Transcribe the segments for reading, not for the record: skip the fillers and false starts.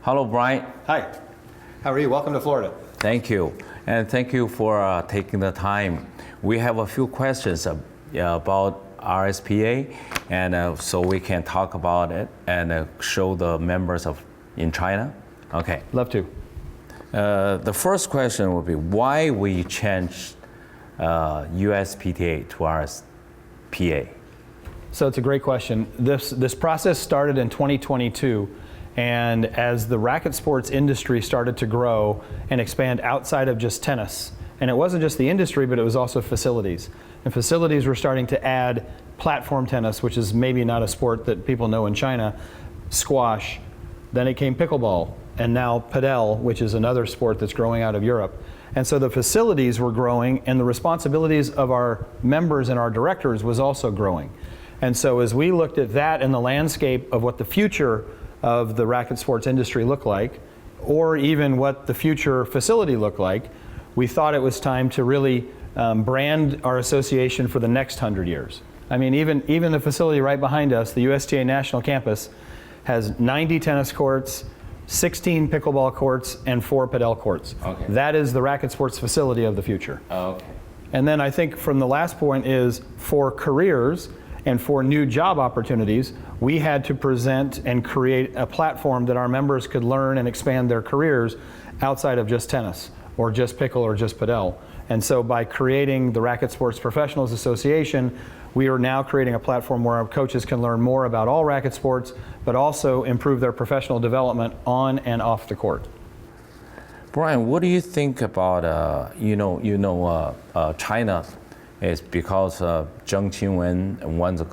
Hello, Brian. Hi. How are you? Welcome to Florida. Thank you. And thank you for taking the time. We have a few questions about RSPA, and so we can talk about it and show the members in China. Okay. Love to. The first question would be why we changed USPTA to RSPA? So it's a great question. This process started in 2022, and as the racket sports industry started to grow and expand outside of just tennis, and it wasn't just the industry, but it was also facilities. And facilities were starting to add platform tennis, which is maybe not a sport that people know in China, squash, then it came pickleball, and now padel, which is another sport that's growing out of Europe. And so the facilities were growing, and the responsibilities of our members and our directors was also growing. And so as we looked at that and the landscape of what the future of the racket sports industry looked like, or even what the future facility looked like, we thought it was time to really brand our association for the next 100 years. I mean, even the facility right behind us, the USTA National Campus, has 90 tennis courts, 16 pickleball courts, and 4 padel courts. Okay. That is the racket sports facility of the future. Okay. And then I think from the last point is for careers and for new job opportunities, we had to present and create a platform that our members could learn and expand their careers outside of just tennis or just pickle or just padel. And so by creating the Racket Sports Professionals Association, we are now creating a platform where our coaches can learn more about all racket sports, but also improve their professional development on and off the court. Brian, what do you think about China? Is because Zheng Qinwen won the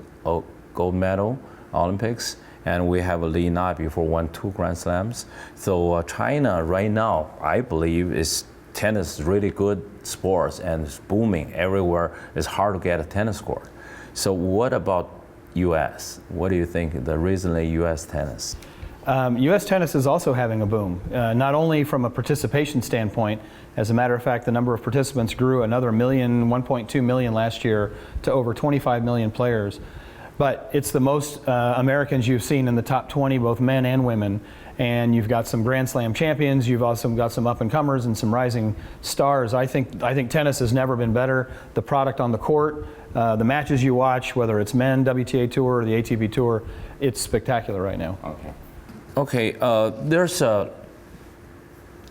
gold medal Olympics, and we have Li Na before won 2 Grand Slams. So China right now, I believe, is tennis really good sports and it's booming everywhere. It's hard to get a tennis court. So what about U.S.? What do you think the recently U.S. tennis? U.S. tennis is also having a boom, not only from a participation standpoint. As a matter of fact, the number of participants grew another 1.2 million last year to over 25 million players. But it's the most Americans you've seen in the top 20, both men and women. And you've got some Grand Slam champions. You've also got some up-and-comers and some rising stars. I think tennis has never been better. The product on the court, the matches you watch, whether it's men, WTA Tour, or the ATP Tour, it's spectacular right now. Okay. Okay, there's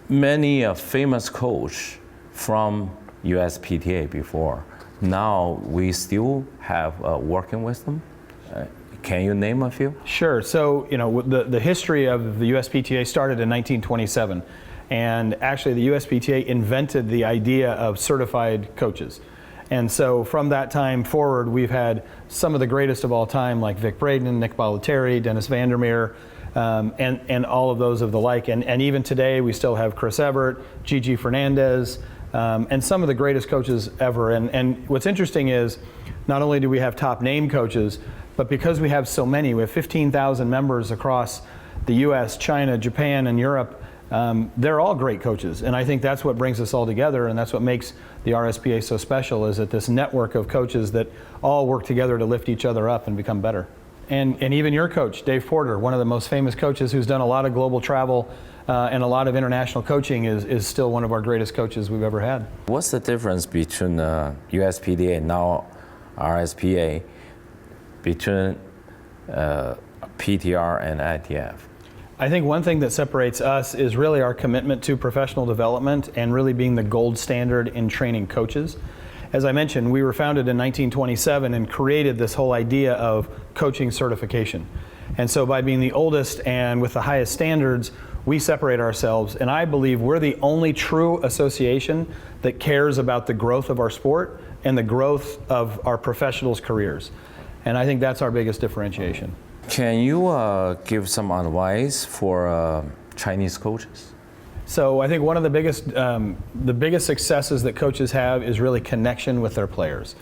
many famous coach from USPTA before. Now we still have working with them. Can you name a few? Sure. So the history of the USPTA started in 1927, and actually the USPTA invented the idea of certified coaches. And so from that time forward, we've had some of the greatest of all time, like Vic Braden, Nick Bollettieri, Dennis Vandermeer, and all of those of the like. And even today, we still have Chris Evert, Gigi Fernandez, and some of the greatest coaches ever. And what's interesting is, not only do we have top name coaches, but because we have so many, we have 15,000 members across the US, China, Japan, and Europe, they're all great coaches. And I think that's what brings us all together, and that's what makes the RSPA so special, is that this network of coaches that all work together to lift each other up and become better. And even your coach, Dave Porter, one of the most famous coaches who's done a lot of global travel and a lot of international coaching, is still one of our greatest coaches we've ever had. What's the difference between USPTA and now RSPA, between PTR and ITF? I think one thing that separates us is really our commitment to professional development and really being the gold standard in training coaches. As I mentioned, we were founded in 1927 and created this whole idea of coaching certification. And so by being the oldest and with the highest standards, we separate ourselves, and I believe we're the only true association that cares about the growth of our sport and the growth of our professionals' careers. And I think that's our biggest differentiation. Can you give some advice for Chinese coaches? So I think one of the biggest successes that coaches have is really connection with their players.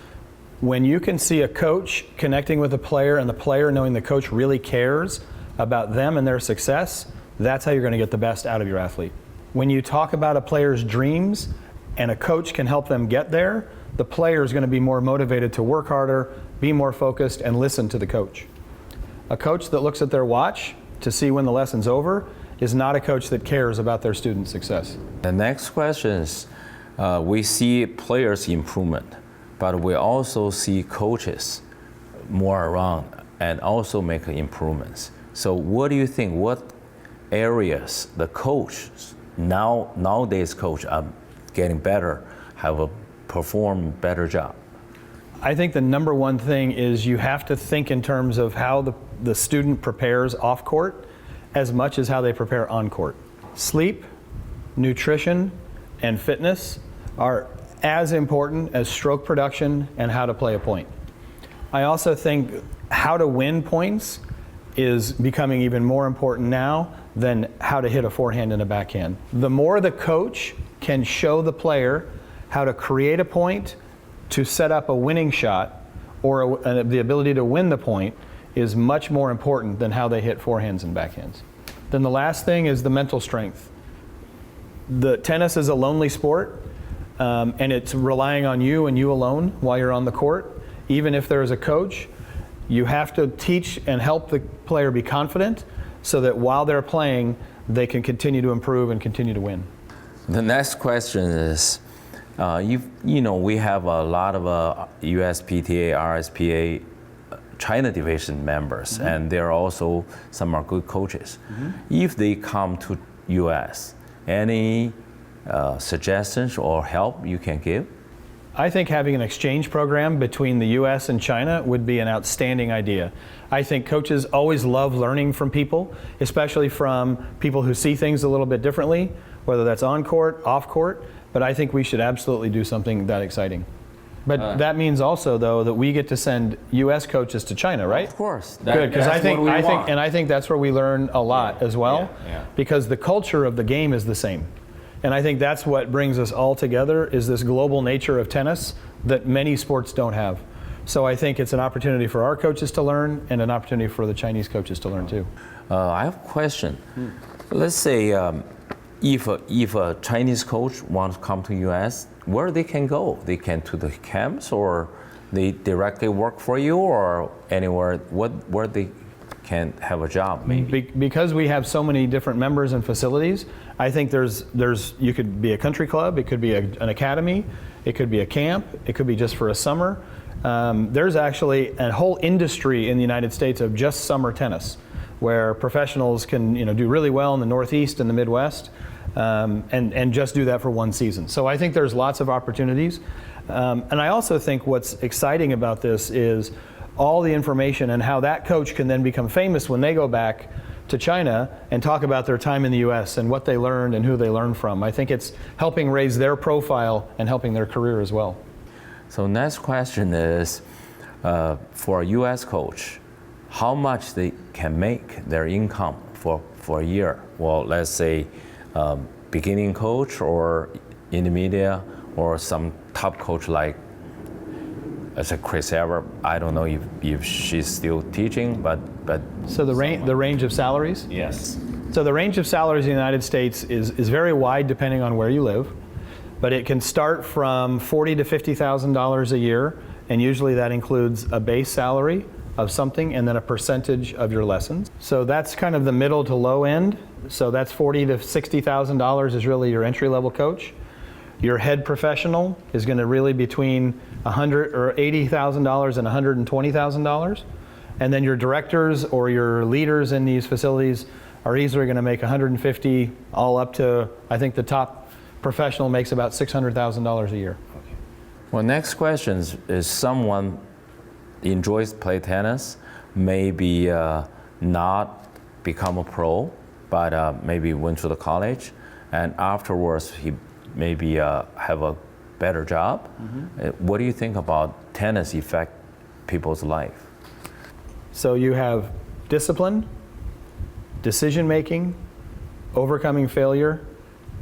When you can see a coach connecting with a player and the player knowing the coach really cares about them and their success, that's how you're going to get the best out of your athlete. When you talk about a player's dreams and a coach can help them get there, the player is going to be more motivated to work harder, be more focused, and listen to the coach. A coach that looks at their watch to see when the lesson's over is not a coach that cares about their student success. The next question is, we see players' improvement, but we also see coaches more around and also make improvements. So what do you think, what areas the coaches, nowadays coach are getting better, have a perform better job? I think the number one thing is you have to think in terms of how the student prepares off court as much as how they prepare on court. Sleep, nutrition, and fitness are as important as stroke production and how to play a point. I also think how to win points is becoming even more important now than how to hit a forehand and a backhand. The more the coach can show the player how to create a point, to set up a winning shot, or the ability to win the point is much more important than how they hit forehands and backhands. Then the last thing is the mental strength. The tennis is a lonely sport, and it's relying on you and you alone while you're on the court. Even if there is a coach, you have to teach and help the player be confident so that while they're playing, they can continue to improve and continue to win. The next question is, you know, we have a lot of USPTA, RSPA China division members, and there are also some are good coaches. If they come to US, any suggestions or help you can give? I think having an exchange program between the US and China would be an outstanding idea. I think coaches always love learning from people, especially from people who see things a little bit differently, whether that's on court, off court, but I think we should absolutely do something that exciting. But that means also, though, that we get to send U.S. coaches to China, right? Of course. Good, because I think that's where we learn a lot as well, because the culture of the game is the same. And I think that's what brings us all together, is this global nature of tennis that many sports don't have. So I think it's an opportunity for our coaches to learn and an opportunity for the Chinese coaches to learn too. I have a question. Let's say if a Chinese coach wants to come to US, where they can go? They can to the camps, or they directly work for you, or anywhere where they can have a job maybe? Because we have so many different members and facilities, I think you could be a country club, it could be an academy, it could be a camp, it could be just for a summer. There's actually a whole industry in the United States of just summer tennis, where professionals can do really well in the Northeast and the Midwest, and just do that for one season. So I think there's lots of opportunities. And I also think what's exciting about this is all the information and how that coach can then become famous when they go back to China and talk about their time in the US and what they learned and who they learned from. I think it's helping raise their profile and helping their career as well. So next question is, for a US coach, how much they can make their income for a year? Well, let's say beginning coach or intermediate or some top coach like as a Chris Ever. I don't know if she's still teaching, but so the range of salaries? Yes. So the range of salaries in the United States is very wide depending on where you live, but it can start from $40,000 to $50,000 a year, and usually that includes a base salary of something and then a percentage of your lessons. So that's kind of the middle to low end. So that's $40,000 to $60,000 is really your entry-level coach. Your head professional is going to really between $100,000 or $80,000 and $120,000, and then your directors or your leaders in these facilities are easily going to make $150,000 all up to, I think the top professional makes about $600,000 a year. Okay. Well, next question is someone enjoys play tennis, maybe not become a pro, but maybe went to the college, and afterwards he maybe have a better job. What do you think about tennis affect people's life? So you have discipline, decision making, overcoming failure,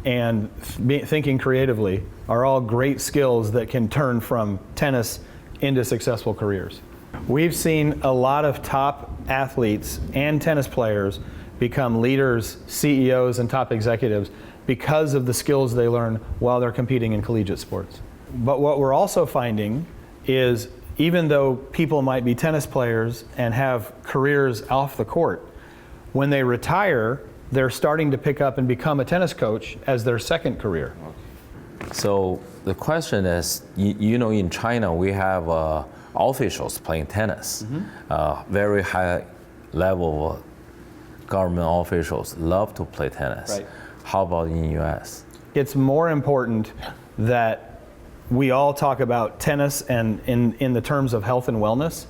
and thinking creatively are all great skills that can turn from tennis into successful careers. We've seen a lot of top athletes and tennis players become leaders, CEOs, and top executives because of the skills they learn while they're competing in collegiate sports. But what we're also finding is even though people might be tennis players and have careers off the court, when they retire, they're starting to pick up and become a tennis coach as their second career. So the question is, you know, in China we have officials playing tennis, very high level government officials love to play tennis. Right. How about in US? It's more important that we all talk about tennis and in the terms of health and wellness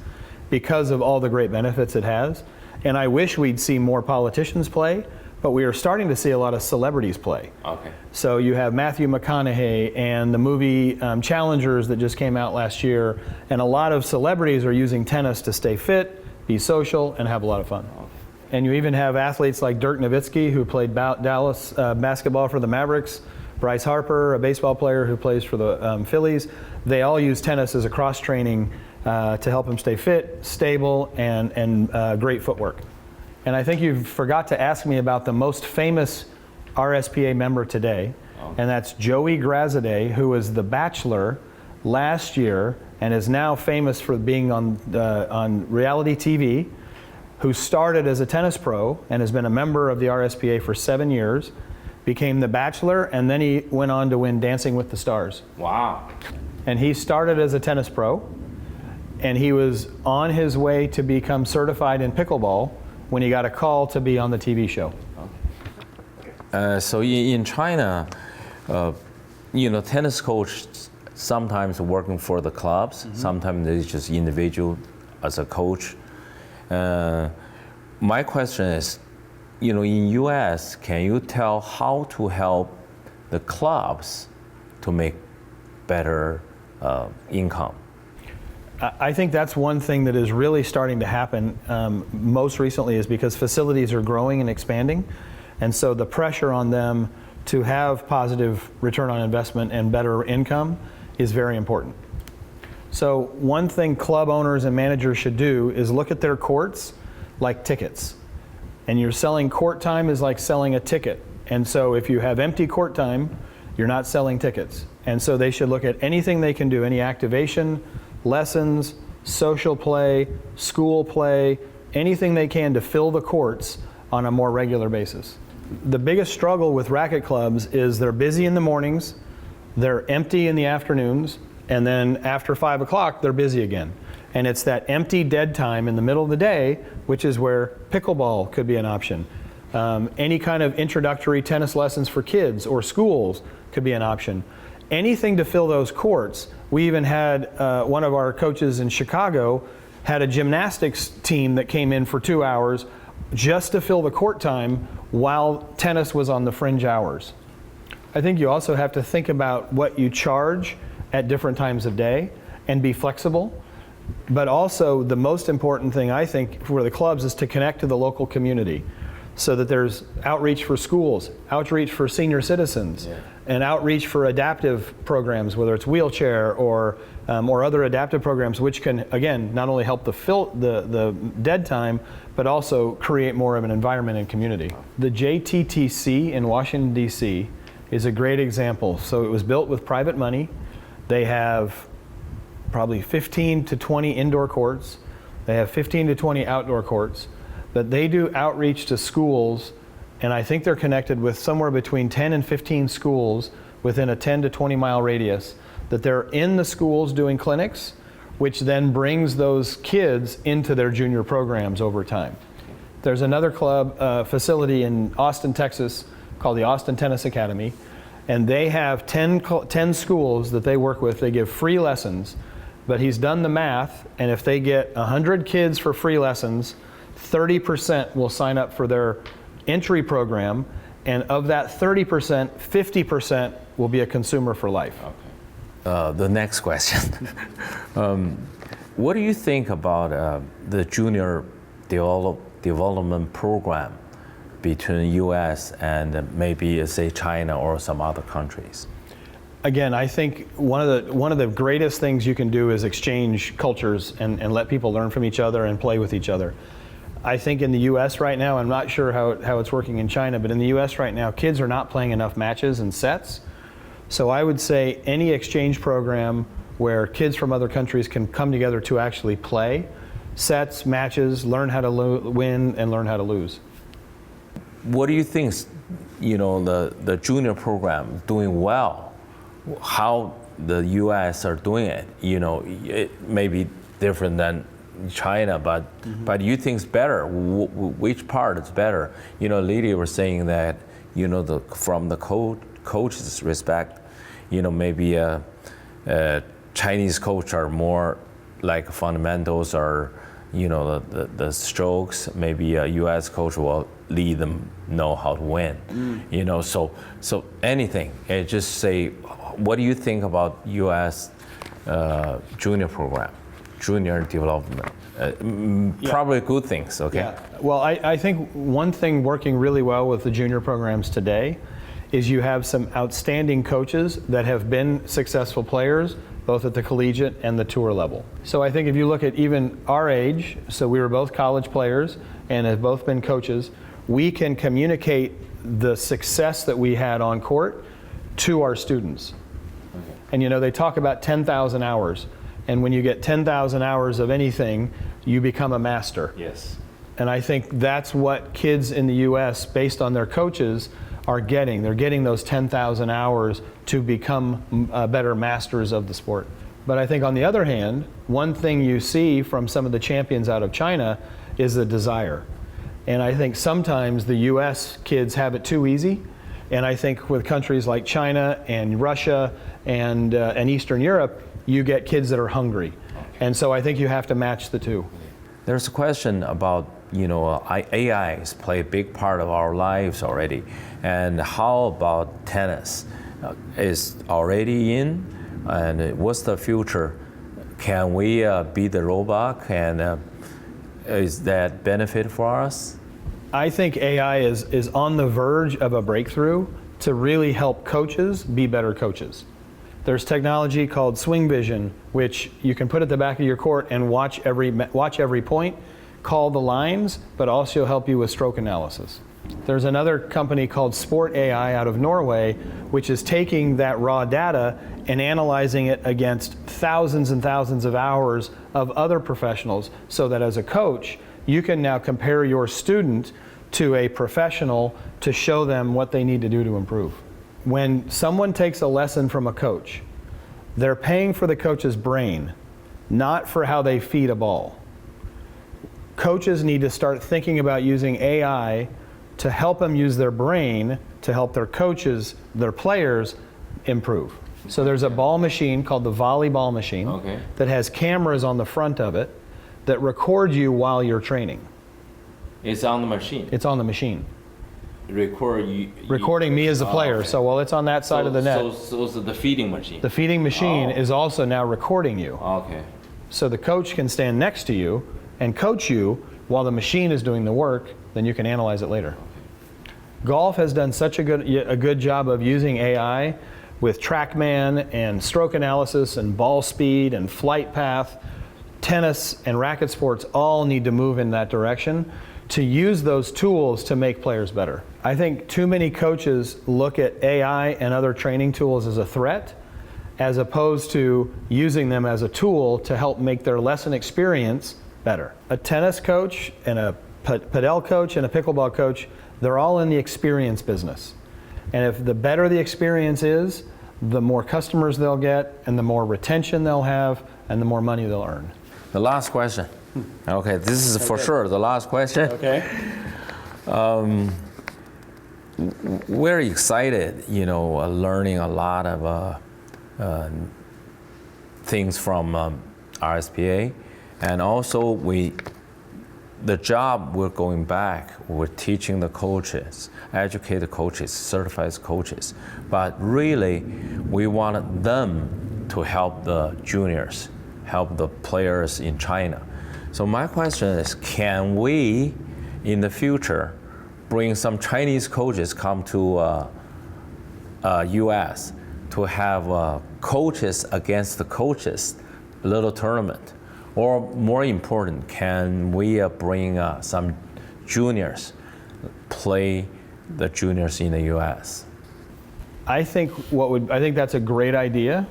because of all the great benefits it has. And I wish we'd see more politicians play, but we are starting to see a lot of celebrities play. Okay. So you have Matthew McConaughey and the movie Challengers that just came out last year, and a lot of celebrities are using tennis to stay fit, be social, and have a lot of fun. And you even have athletes like Dirk Nowitzki, who played Dallas basketball for the Mavericks, Bryce Harper, a baseball player who plays for the Phillies. They all use tennis as a cross-training to help them stay fit, stable, and great footwork. And I think you forgot to ask me about the most famous RSPA member today, and that's Joey Graziadei, who was The Bachelor last year and is now famous for being on reality TV, who started as a tennis pro and has been a member of the RSPA for 7 years, became The Bachelor, and then he went on to win Dancing with the Stars. Wow. And he started as a tennis pro, and he was on his way to become certified in pickleball when he got a call to be on the TV show. So in China, you know, tennis coaches sometimes working for the clubs, sometimes they're just individual as a coach. My question is, you know, in US, can you tell how to help the clubs to make better income? I think that's one thing that is really starting to happen most recently is because facilities are growing and expanding. And so the pressure on them to have positive return on investment and better income is very important. So one thing club owners and managers should do is look at their courts like tickets. And you're selling court time is like selling a ticket. And so if you have empty court time, you're not selling tickets. And so they should look at anything they can do, any activation, lessons, social play, school play, anything they can to fill the courts on a more regular basis. The biggest struggle with racket clubs is they're busy in the mornings, they're empty in the afternoons, and then after 5 o'clock, they're busy again. And it's that empty dead time in the middle of the day, which is where pickleball could be an option. Any kind of introductory tennis lessons for kids or schools could be an option. Anything to fill those courts. We even had one of our coaches in Chicago had a gymnastics team that came in for 2 hours just to fill the court time while tennis was on the fringe hours. I think you also have to think about what you charge at different times of day and be flexible. But also the most important thing I think for the clubs is to connect to the local community so that there's outreach for schools, outreach for senior citizens, and outreach for adaptive programs, whether it's wheelchair or other adaptive programs, which can, again, not only help the dead time, but also create more of an environment and community. The JTTC in Washington, D.C. is a great example. So it was built with private money. They have probably 15 to 20 indoor courts. They have 15 to 20 outdoor courts. But they do outreach to schools, and I think they're connected with somewhere between 10 and 15 schools within a 10 to 20 mile radius, that they're in the schools doing clinics, which then brings those kids into their junior programs over time. There's another club facility in Austin, Texas called the Austin Tennis Academy, and they have 10 schools that they work with. They give free lessons, but he's done the math, and if they get 100 kids for free lessons, 30% will sign up for their entry program, and of that 30%, 50% will be a consumer for life. Okay. The next question. What do you think about the junior development program between US and maybe say China or some other countries? Again, I think one of the greatest things you can do is exchange cultures and let people learn from each other and play with each other. I think in the US right now, I'm not sure how it's working in China, but in the US right now, kids are not playing enough matches and sets. So I would say any exchange program where kids from other countries can come together to actually play sets, matches, learn how to win and learn how to lose. what do you think? The junior program doing well. How the U.S. are doing it? It may be different than China, but you think it's better? Which part is better? Lydia was saying that from the coach's respect, maybe a Chinese coach are more like fundamentals or the strokes. Maybe a U.S. coach will lead them know how to win. So anything. Just say, what do you think about U.S. Junior program, junior development? Probably good things. Okay. Yeah. Well, I think one thing working really well with the junior programs today is you have some outstanding coaches that have been successful players, both at the collegiate and the tour level. So I think if you look at even our age, so we were both college players and have both been coaches, we can communicate the success that we had on court to our students. Okay. And they talk about 10,000 hours. And when you get 10,000 hours of anything, you become a master. Yes. And I think that's what kids in the US, based on their coaches, are getting. They're getting those 10,000 hours to become better masters of the sport. But I think on the other hand, one thing you see from some of the champions out of China is the desire. And I think sometimes the US kids have it too easy. And I think with countries like China and Russia and Eastern Europe, you get kids that are hungry. And so I think you have to match the two. There's a question about, AIs play a big part of our lives already. And how about tennis? Is already in? And what's the future? Can we beat the robot? And is that benefit for us? I think AI is on the verge of a breakthrough to really help coaches be better coaches. There's technology called swing vision, which you can put at the back of your court and watch every point, call the lines, but also help you with stroke analysis. There's another company called Sport AI out of Norway, which is taking that raw data and analyzing it against thousands and thousands of hours of other professionals, so that as a coach, you can now compare your student to a professional to show them what they need to do to improve. When someone takes a lesson from a coach, they're paying for the coach's brain, not for how they feed a ball. Coaches need to start thinking about using AI to help them use their brain to help their coaches, their players, improve. So there's a ball machine called the volleyball machine that has cameras on the front of it that record you while you're training. It's on the machine? It's on the machine. Recording me as a player. Okay. So while it's on that side of the net. So the feeding machine? The feeding machine is also now recording you. Okay. So the coach can stand next to you and coach you while the machine is doing the work, then you can analyze it later. Okay. Golf has done such a good job of using AI with TrackMan and stroke analysis and ball speed and flight path. Tennis and racket sports all need to move in that direction to use those tools to make players better. I think too many coaches look at AI and other training tools as a threat, as opposed to using them as a tool to help make their lesson experience better. A tennis coach and a padel coach and a pickleball coach, they're all in the experience business. And if the better the experience is, the more customers they'll get and the more retention they'll have and the more money they'll earn. The last question. Okay, this is for sure the last question. Okay. We're excited, learning a lot of things from RSPA, and also the job we're going back, we're teaching the coaches, educate the coaches, certify coaches, but really we want them to help the juniors, help the players in China. So my question is, can we, in the future, bring some Chinese coaches come to U.S. to have coaches against the coaches little tournament? Or more important, can we bring some juniors play the juniors in the U.S.? I think that's a great idea.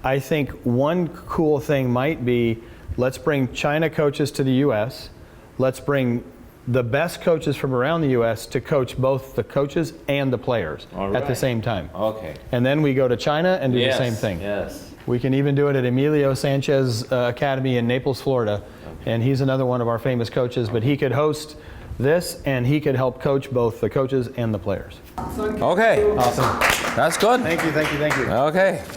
I think one cool thing might be, let's bring China coaches to the U.S. Let's bring the best coaches from around the U.S. to coach both the coaches and the players at the same time. Okay. And then we go to China and do the same thing. Yes. We can even do it at Emilio Sanchez Academy in Naples, Florida. And he's another one of our famous coaches, but he could host this and he could help coach both the coaches and the players. Okay. Awesome. That's good. Thank you, thank you, thank you. Okay.